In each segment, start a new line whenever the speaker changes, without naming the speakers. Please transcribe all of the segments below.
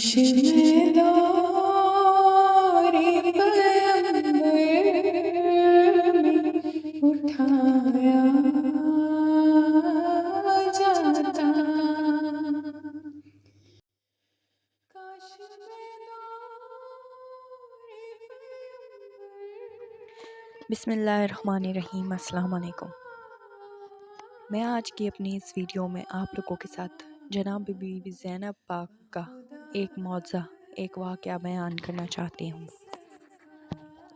काश मैं दौर पैगंबर में उठाया जाता। काश मैं
बिस्मिल्लाहिर्रहमानिर्रहीम। अस्सलाम वालेकुम। मैं आज की अपनी इस वीडियो में आप लोगों के साथ जनाब बीबी ज़ैनब पाक का एक मौज़ा, एक वाक़या बयान करना चाहती हूँ।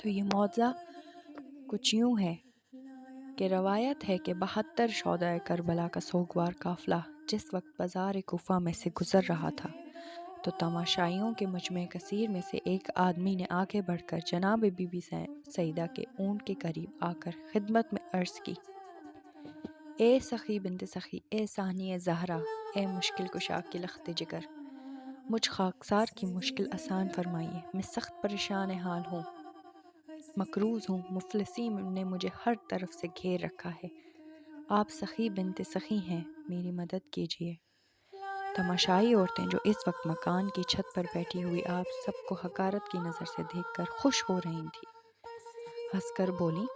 तो ये मौज़ा कुछ यूँ है कि रवायत है कि 72 शोहदाए करबला का सोगवार काफ़िला जिस वक्त बाज़ार कूफा में से गुज़र रहा था, तो तमाशाइयों के मजमे कसीर में से एक आदमी ने आगे बढ़कर जनाब बीबी सईदा के ऊँट के करीब आकर खिदमत में अर्ज़ की, ए सखी बिन्त सखी, ए सानी ज़हरा, ए मुश्किल कुशा की लख्त जिगर, मुझ खाकसार की मुश्किल आसान फरमाइए। मैं सख्त परेशान हाल हूँ, मकरूज़ हूँ, मुफलिसी ने मुझे हर तरफ से घेर रखा है। आप सखी बिन्त सखी हैं, मेरी मदद कीजिए। तमाशाई औरतें जो इस वक्त मकान की छत पर बैठी हुई आप सबको हकारत की नज़र से देखकर खुश हो रही थी, हंसकर बोली,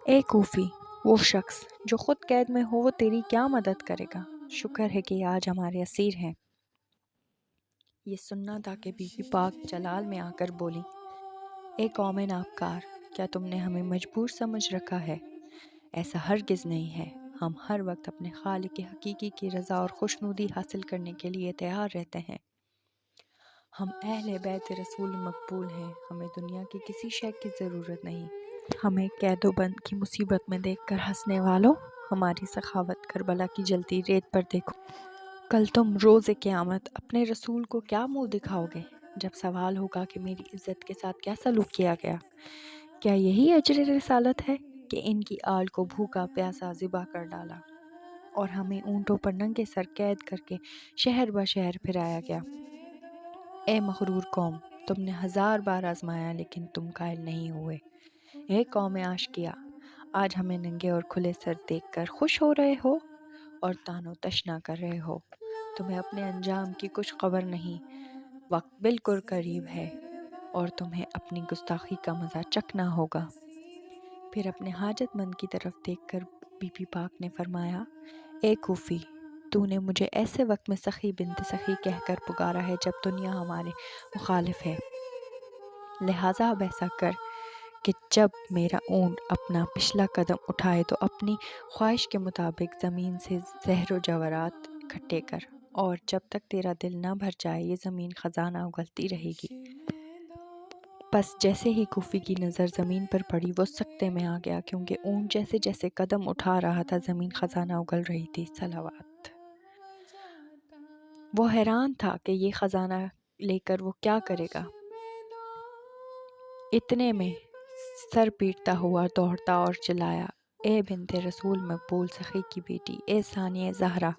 ए कूफी, वो शख्स जो खुद कैद में हो वो तेरी क्या मदद करेगा। शुक्र है कि आज हमारे असीर हैं। ये सुनना था कि बीबी पाक जलाल में आकर बोली, ए कौम नापकार, क्या तुमने हमें मजबूर समझ रखा है? ऐसा हरगिज़ नहीं है। हम हर वक्त अपने खालिक हकीकी की रज़ा और खुशनुदी हासिल करने के लिए तैयार रहते हैं। हम अहले बैत रसूल मकबूल हैं। हमें दुनिया की किसी शय की ज़रूरत नहीं। हमें कैदोबंद की मुसीबत में देखकर हंसने वालों, हमारी सखावत करबला की जलती रेत पर देखो। कल तुम रोज़े क़यामत अपने रसूल को क्या मुँह दिखाओगे जब सवाल होगा कि मेरी इज़्ज़त के साथ क्या सलूक किया गया? क्या यही अजर रिसालत है कि इनकी आल को भूखा प्यासा ज़िबा कर डाला और हमें ऊँटों पर नंगे सर कैद करके शहर ब शहर फिराया गया? ए मग़रूर कौम, तुमने 1000 बार आज़माया लेकिन तुम कायल नहीं हुए। ए कौम आशिकिया, आज हमें नंगे और खुले सर देखकर खुश हो रहे हो और तानो तशना कर रहे हो। तुम्हें अपने अंजाम की कुछ खबर नहीं। वक्त बिल्कुल करीब है और तुम्हें अपनी गुस्ताखी का मज़ा चखना होगा। फिर अपने हाजतमंद की तरफ देखकर बीबी पाक ने फरमाया, ए कूफी, तूने मुझे ऐसे वक्त में सखी बिन्त सखी कहकर पुकारा है जब दुनिया हमारे मुखालिफ है। लिहाजा अब ऐसा कर कि जब मेरा ऊँट अपना पिछला कदम उठाए तो अपनी ख्वाहिश के मुताबिक ज़मीन से ज़हर व जवाहरात इकट्ठे कर, और जब तक तेरा दिल न भर जाए ये ज़मीन ख़जाना उगलती रहेगी। बस जैसे ही कूफी की नज़र ज़मीन पर पड़ी वो सकते में आ गया, क्योंकि ऊँट जैसे जैसे कदम उठा रहा था ज़मीन ख़जाना उगल रही थी। सलावत। वो हैरान था कि ये ख़जाना लेकर वो क्या करेगा। इतने में सर पीटता हुआ दौड़ता और चिल्लाया, ए बिन्ते रसूल मकबूल सखी की बेटी, ए सानिया ज़हरा,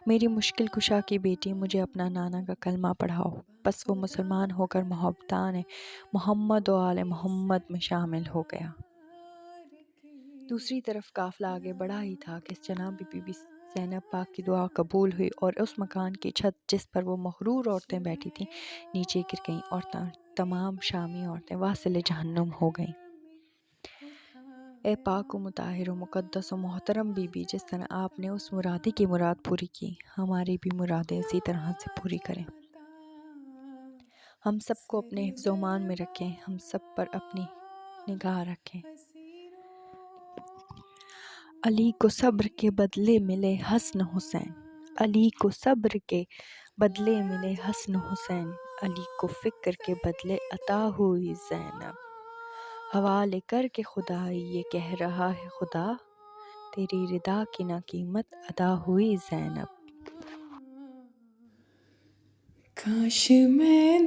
मेरी मुश्किल कुशा की बेटी, मुझे अपना नाना का कलमा पढ़ाओ। बस वो मुसलमान होकर मोहब्बतान मोहम्मद व आले मोहम्मद में शामिल हो गया। दूसरी तरफ काफ़िला आगे बढ़ा ही था कि जनाब बीबी ज़ैनब पाक की दुआ कबूल हुई और उस मकान की छत जिस पर वो मग़रूर औरतें बैठी थीं नीचे गिर गईं और तमाम शामी औरतें वासिले जहन्नुम हो गईं। ए पाक व मुताहिर व मुक़द्दस व मोहतरम बीबी, जिस तरह आपने उस मुरादी की मुराद पूरी की, हमारी भी मुरादें इसी तरह से पूरी करें। हम सबको अपने हिफ्ज़ मान में रखें, हम सब पर अपनी निगाह रखें। अली को सब्र के बदले मिले हसन हुसैन, अली को सब्र के बदले मिले हसन हुसैन, अली को फ़िक्र के बदले अता हुई ज़ैनब। हवाले कर के खुदा ये कह रहा है खुदा, तेरी रिदा की ना कीमत अदा हुई ज़ैनब।
काश मैं